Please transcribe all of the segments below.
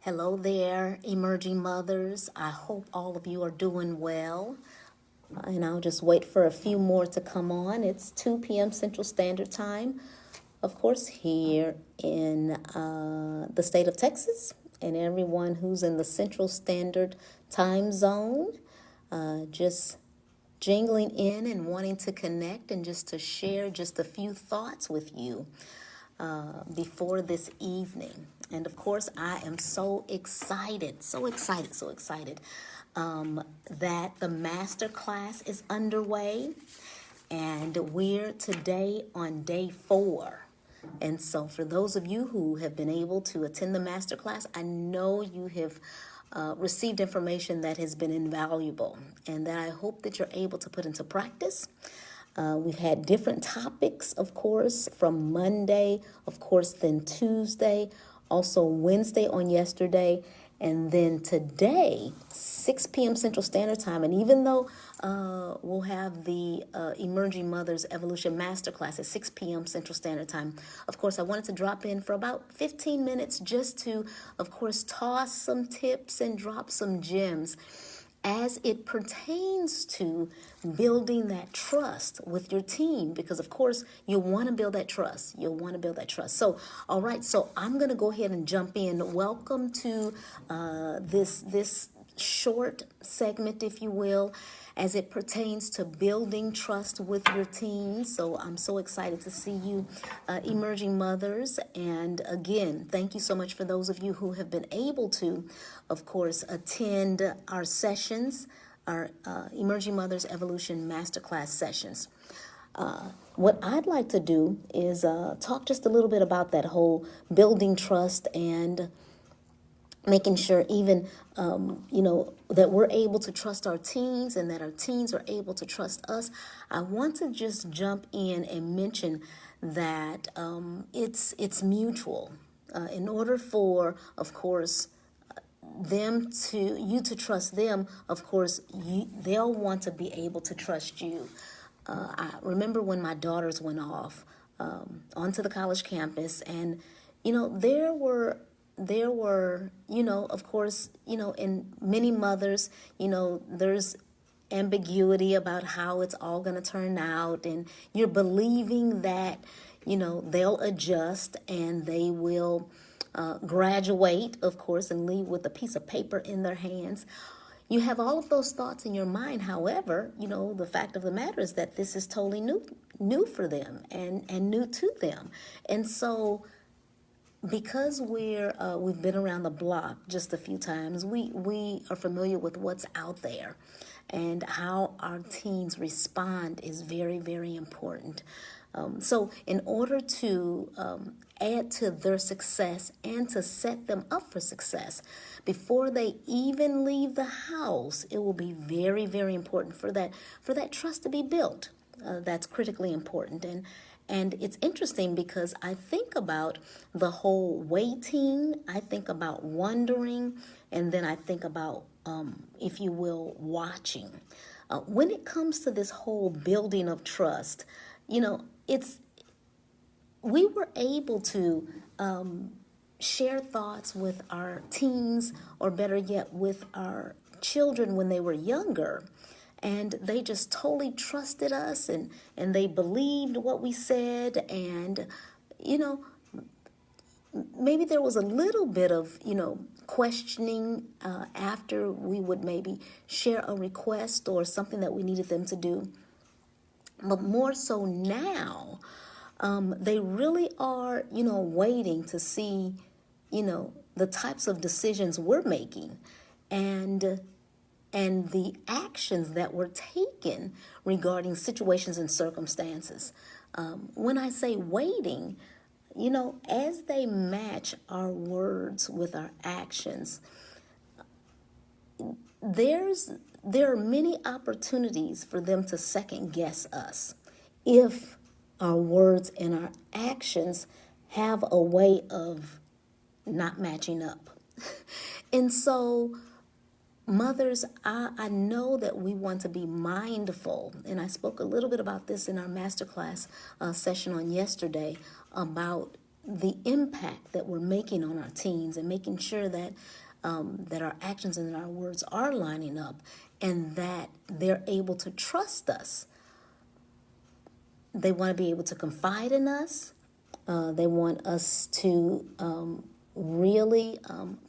Hello there, emerging mothers. I hope all of you are doing well. And I'll just wait for a few more to come on. It's 2 p.m. Central Standard Time, of course, here in the state of Texas. And everyone who's in the Central Standard Time Zone, just jingling in and wanting to connect and just to share just a few thoughts with you before this evening. And of course, I am so excited that the master class is underway. And we're today on day 4. And so for those of you who have been able to attend the master class, I know you have received information that has been invaluable and that I hope that you're able to put into practice. We've had different topics, of course, from Monday, of course, then Tuesday, also Wednesday on yesterday, and then today, 6 p.m. Central Standard Time. And even though we'll have the Emerging Mothers Evolution Masterclass at 6 p.m. Central Standard Time, of course, I wanted to drop in for about 15 minutes just to, of course, toss some tips and drop some gems as it pertains to building that trust with your team, because of course you want to build that trust. So, all right, so I'm going to go ahead and jump in. Welcome to this short segment, if you will, as it pertains to building trust with your teens. So I'm so excited to see you, emerging mothers. And again, thank you so much for those of you who have been able to, of course, attend our sessions, our Emerging Mothers Evolution Masterclass sessions. What I'd like to do is talk just a little bit about that whole building trust and making sure even, that we're able to trust our teens and that our teens are able to trust us. I want to just jump in and mention that it's mutual. In order for, of course, you to trust them, of course, they'll want to be able to trust you. I remember when my daughters went off onto the college campus, and there were, of course, in many mothers, there's ambiguity about how it's all going to turn out. And you're believing that, they'll adjust and they will graduate, of course, and leave with a piece of paper in their hands. You have all of those thoughts in your mind. However, the fact of the matter is that this is totally new for them and new to them. And so, because we've been around the block just a few times, we are familiar with what's out there, and how our teens respond is very, very important. So in order to add to their success and to set them up for success, before they even leave the house, it will be very, very important for that trust to be built. That's critically important. And it's interesting because I think about the whole waiting, I think about wondering, and then I think about, if you will, watching. When it comes to this whole building of trust, we were able to share thoughts with our teens, or better yet, with our children when they were younger. And they just totally trusted us, and they believed what we said. And, maybe there was a little bit of, questioning after we would maybe share a request or something that we needed them to do. But more so now, they really are, waiting to see, the types of decisions we're making and the actions that were taken regarding situations and circumstances. When I say waiting, as they match our words with our actions, there are many opportunities for them to second guess us if our words and our actions have a way of not matching up. And so, mothers, I know that we want to be mindful, and I spoke a little bit about this in our masterclass session on yesterday, about the impact that we're making on our teens and making sure that that our actions and our words are lining up and that they're able to trust us. They want to be able to confide in us. They want us to really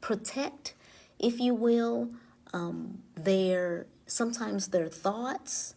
protect, if you will, sometimes their thoughts,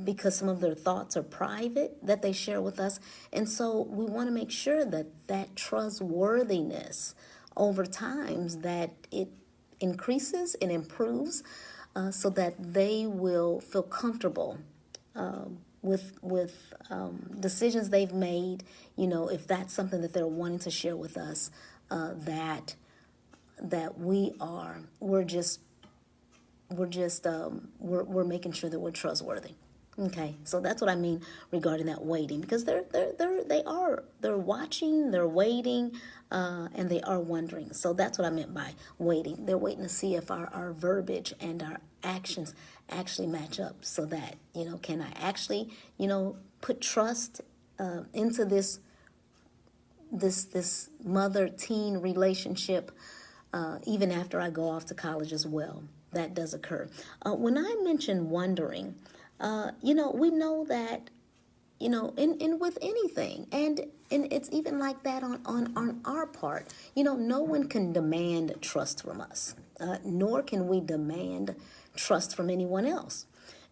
because some of their thoughts are private that they share with us. And so we want to make sure that that trustworthiness over times, that it increases and improves, so that they will feel comfortable with decisions they've made. You know, if that's something that they're wanting to share with us, that we're making sure that we're trustworthy. Okay, so that's what I mean regarding that waiting, because they're watching, they're waiting, and they are wondering. So that's what I meant by waiting. They're waiting to see if our verbiage and our actions actually match up, so that, you know, can I actually, you know, put trust into this mother-teen relationship, even after I go off to college as well. That does occur. When I mention wondering, you know, we know that, you know, in with anything, and it's even like that on our part. You know, no one can demand trust from us, nor can we demand trust from anyone else.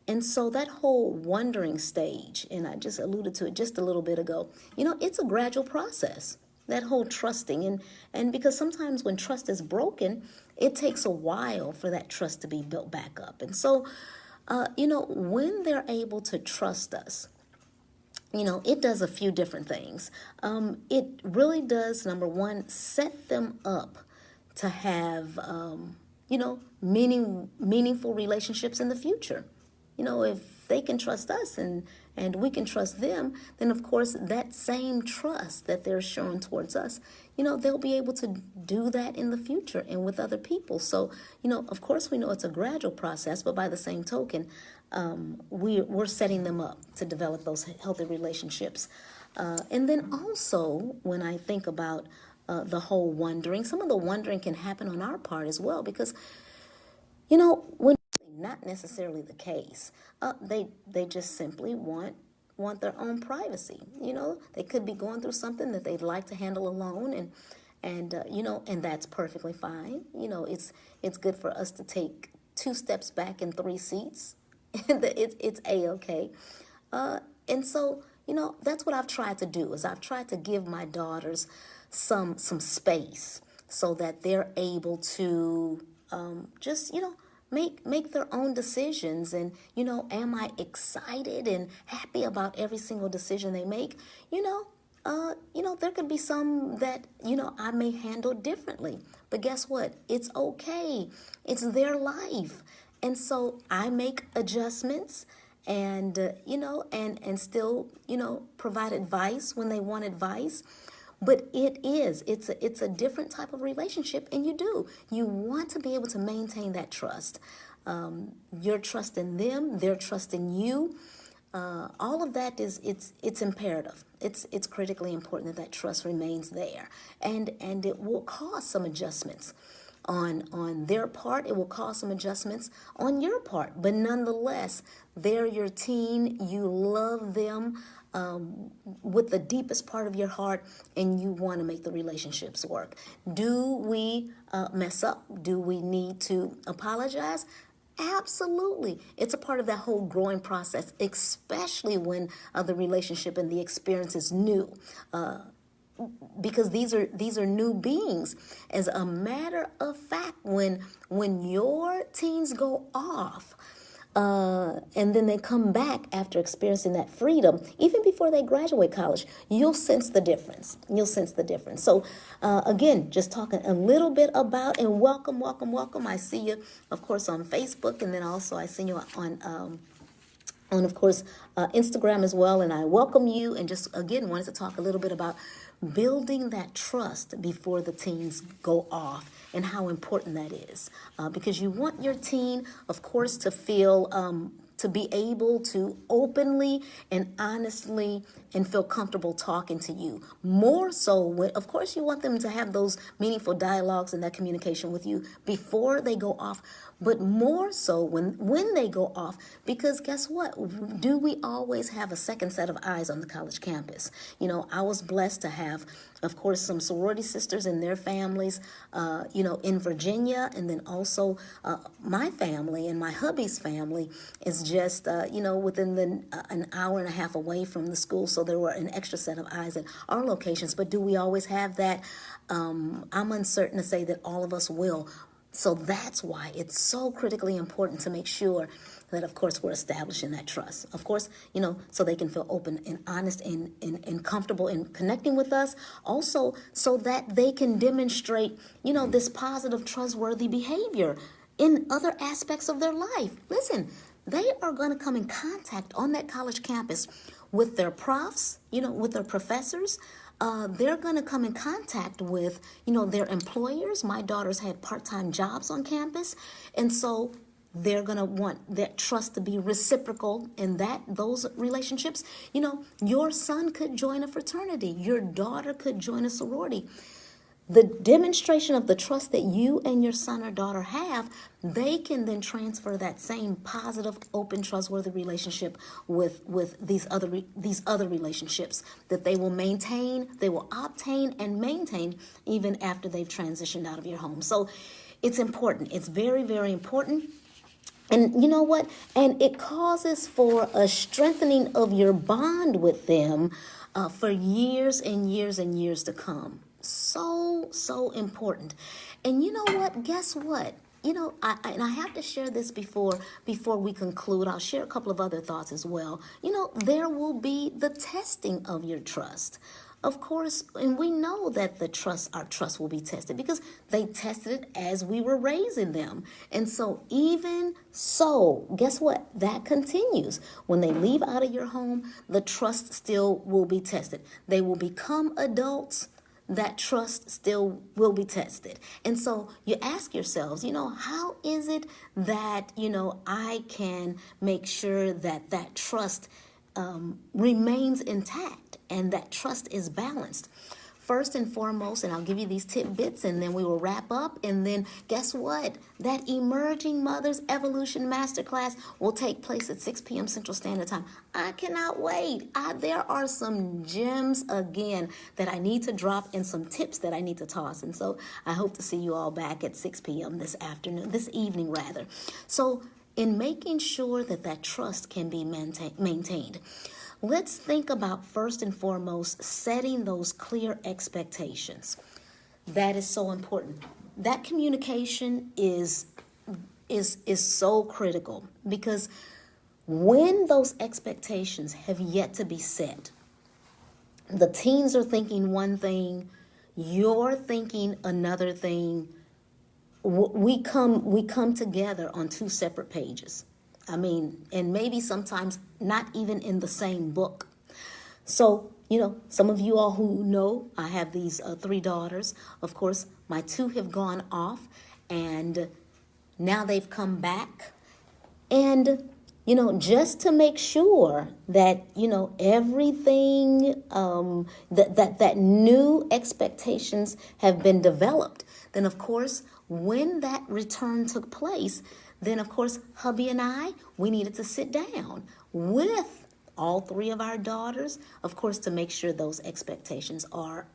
And so that whole wondering stage, and I just alluded to it just a little bit ago, you know, it's a gradual process, that whole trusting. And because sometimes when trust is broken, it takes a while for that trust to be built back up. And so, you know, when they're able to trust us, you know, it does a few different things. It really does, number one, set them up to have, you know, meaningful relationships in the future. You know, if they can trust us and we can trust them, then of course that same trust that they're showing towards us, you know, they'll be able to do that in the future and with other people. So, you know, of course we know it's a gradual process, but by the same token, we're setting them up to develop those healthy relationships. And then also, when I think about the whole wondering, some of the wondering can happen on our part as well, because, you know, when not necessarily the case, they just simply want their own privacy. You know, they could be going through something that they'd like to handle alone, and you know, and that's perfectly fine. You know, it's good for us to take 2 steps back and 3 seats. It's a-okay. And so, you know, that's what I've tried to do, is I've tried to give my daughters some space so that they're able to just, you know, make their own decisions. And, you know, am I excited and happy about every single decision they make? You know, there could be some that, you know, I may handle differently. But guess what? It's okay. It's their life. And so I make adjustments and, you know, and still, you know, provide advice when they want advice. But it's a different type of relationship, and you want to be able to maintain that trust. You're trusting them, they're trusting you. All of that it's imperative. It's critically important that trust remains there, and it will cause some adjustments on their part. It will cause some adjustments on your part, but nonetheless, they're your teen. You love them with the deepest part of your heart, and you want to make the relationships work. Do we mess up? Do we need to apologize? Absolutely. It's a part of that whole growing process, especially when the relationship and the experience is new. Because these are new beings. As a matter of fact, when your teens go off, and then they come back after experiencing that freedom, even before they graduate college, you'll sense the difference. So, again, just talking a little bit about, and welcome. I see you, of course, on Facebook, and then also I see you on of course, Instagram as well. And I welcome you, and just, again, wanted to talk a little bit about building that trust before the teens go off, and how important that is. Because you want your teen, of course, to feel to be able to openly and honestly and feel comfortable talking to you. More so when, of course, you want them to have those meaningful dialogues and that communication with you before they go off, but more so when they go off, because guess what? Do we always have a second set of eyes on the college campus? You know, I was blessed to have, of course, some sorority sisters and their families, in Virginia, and then also my family and my hubby's family is just, within an hour and a half away from the school. So there were an extra set of eyes at our locations. But do we always have that? I'm uncertain to say that all of us will. So that's why it's so critically important to make sure that, of course, we're establishing that trust. Of course, so they can feel open and honest and comfortable in connecting with us. Also, so that they can demonstrate, this positive, trustworthy behavior in other aspects of their life. Listen, they are going to come in contact on that college campus with their profs, with their professors. They're going to come in contact with, their employers. My daughters had part-time jobs on campus. And so they're going to want that trust to be reciprocal in those relationships. Your son could join a fraternity. Your daughter could join a sorority. The demonstration of the trust that you and your son or daughter have, they can then transfer that same positive, open, trustworthy relationship with these other relationships that they will obtain and maintain even after they've transitioned out of your home. So it's important. It's very, very important. And you know what? And it causes for a strengthening of your bond with them for years and years and years to come. So important. And you know what? Guess what? I have to share this before we conclude. I'll share a couple of other thoughts as well. There will be the testing of your trust. Of course, and we know that our trust will be tested because they tested it as we were raising them. And so even so, guess what? That continues. When they leave out of your home, the trust still will be tested. They will become adults. That trust still will be tested. And so you ask yourselves, how is it that, I can make sure that trust remains intact and that trust is balanced? First and foremost, and I'll give you these tidbits and then we will wrap up. And then guess what? That Emerging Mothers Evolution Masterclass will take place at 6 p.m. Central Standard Time. I cannot wait. There are some gems again that I need to drop and some tips that I need to toss. And so I hope to see you all back at 6 p.m. this evening rather. So in making sure that trust can be maintained, let's think about first and foremost setting those clear expectations. That is so important. That communication is so critical because when those expectations have yet to be set, the teens are thinking one thing, you're thinking another thing. We come together on two separate pages. And maybe sometimes not even in the same book. So, some of you all who know, I have these 3 daughters. Of course, my 2 have gone off and now they've come back. And, just to make sure that, everything, that new expectations have been developed, then of course, when that return took place, then, of course, hubby and I, we needed to sit down with all 3 of our daughters, of course, to make sure those expectations are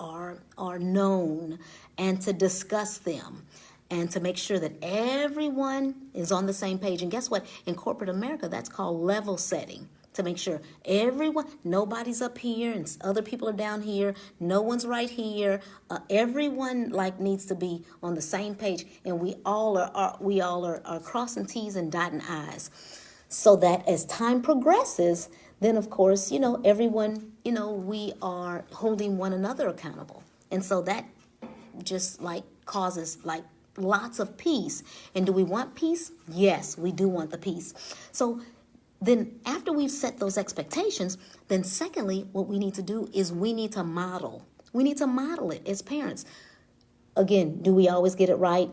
known and to discuss them and to make sure that everyone is on the same page. And guess what? In corporate America, that's called level setting. To make sure nobody's up here and other people are down here. No one's right here. Everyone needs to be on the same page, and we all are crossing T's and dotting I's, so that as time progresses, then of course everyone we are holding one another accountable, and so that just causes lots of peace. And do we want peace? Yes, we do want the peace. So then after we've set those expectations, then secondly, what we need to do is we need to model. We need to model it as parents. Again, do we always get it right?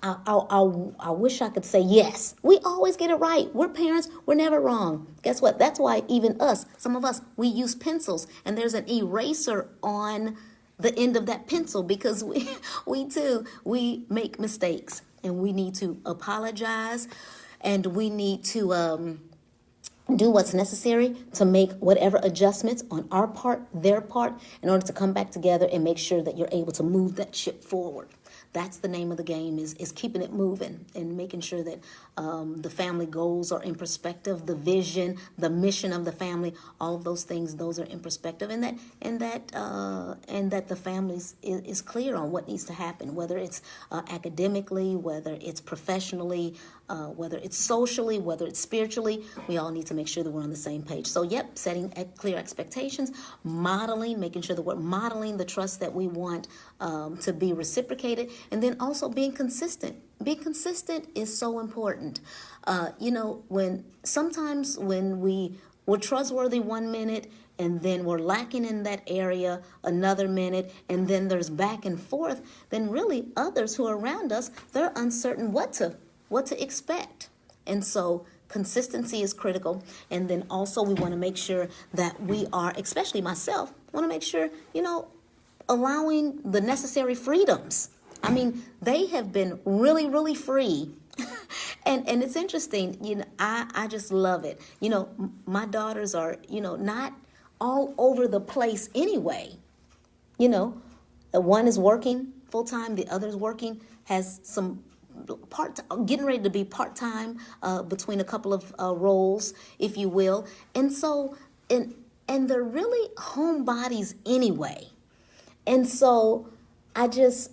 I wish I could say yes. We always get it right. We're parents. We're never wrong. Guess what? That's why even us, some of us, we use pencils, and there's an eraser on the end of that pencil because we make mistakes, and we need to apologize, and we need to do what's necessary to make whatever adjustments on our part, their part, in order to come back together and make sure that you're able to move that ship forward. That's the name of the game, is keeping it moving and making sure that the family goals are in perspective, the vision, the mission of the family, all of those things, those are in perspective, and that the family is clear on what needs to happen, whether it's academically, whether it's professionally, whether it's socially, whether it's spiritually. We all need to make sure that we're on the same page. So, yep, setting clear expectations, modeling, making sure that we're modeling the trust that we want to be reciprocated, and then also being consistent. Being consistent is so important. Sometimes when we're trustworthy 1 minute, and then we're lacking in that area another minute, and then there's back and forth, then really others who are around us, they're uncertain what to expect. And so consistency is critical. And then also we want to make sure that we are, especially myself, want to make sure, allowing the necessary freedoms. I mean, they have been really, really free. and it's interesting, I just love it. My daughters are, not all over the place anyway. One is working full time, the other's working, has some getting ready to be part-time between a couple of roles, if you will. And so, and they're really homebodies anyway. And so I just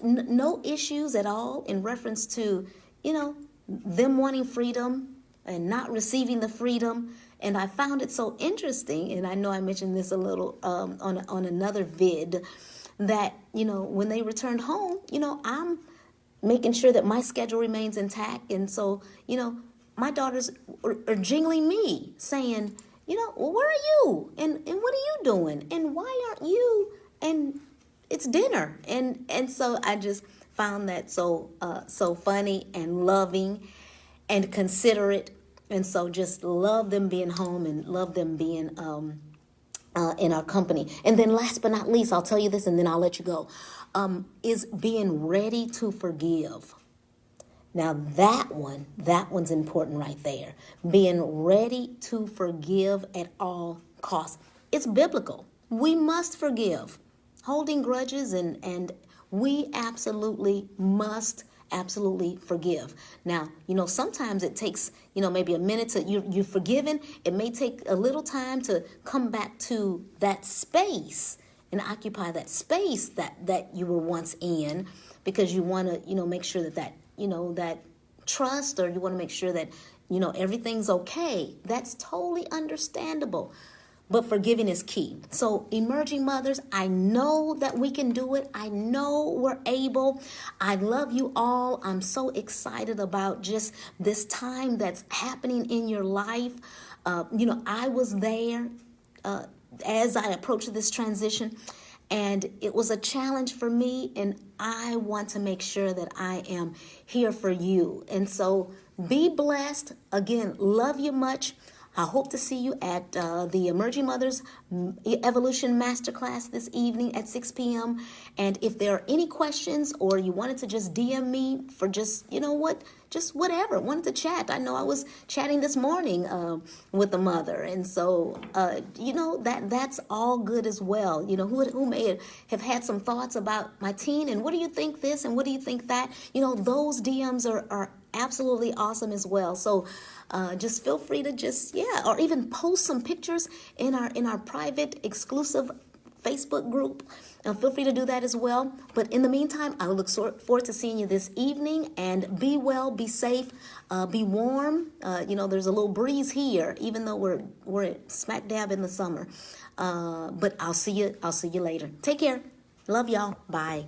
no issues at all in reference to, them wanting freedom and not receiving the freedom. And I found it so interesting, and I know I mentioned this a little on another vid, that, when they returned home, I'm making sure that my schedule remains intact. And so, my daughters are jingling me saying, well, where are you? And what are you doing? And why aren't you? And it's dinner. And so I just found that so funny and loving and considerate. And so just love them being home and love them being in our company. And then last but not least, I'll tell you this and then I'll let you go, is being ready to forgive. Now that one's important right there. Being ready to forgive at all costs. It's biblical. We must forgive. Holding grudges and we absolutely must forgive. Now, sometimes it takes, maybe a minute to, you're forgiven. It may take a little time to come back to that space and occupy that space that you were once in, because you want to, make sure that trust, or you want to make sure that, everything's okay. That's totally understandable. But forgiving is key. So emerging mothers, I know that we can do it. I know we're able. I love you all. I'm so excited about just this time that's happening in your life. I was there as I approached this transition, and it was a challenge for me, and I want to make sure that I am here for you. And so be blessed. Again, love you much. I hope to see you at the Emerging Mothers Evolution Masterclass this evening at 6 p.m. And if there are any questions, or you wanted to just DM me for just, just whatever, wanted to chat. I know I was chatting this morning with a mother. And so, that's all good as well. Who may have had some thoughts about my teen, and what do you think this, and what do you think that? Those DMs are absolutely awesome as well. So just feel free to or even post some pictures in our private exclusive Facebook group. Feel free to do that as well. But in the meantime, I look forward to seeing you this evening, and be well, be safe, be warm. There's a little breeze here, even though we're smack dab in the summer. But I'll see you later. Take care. Love y'all. Bye.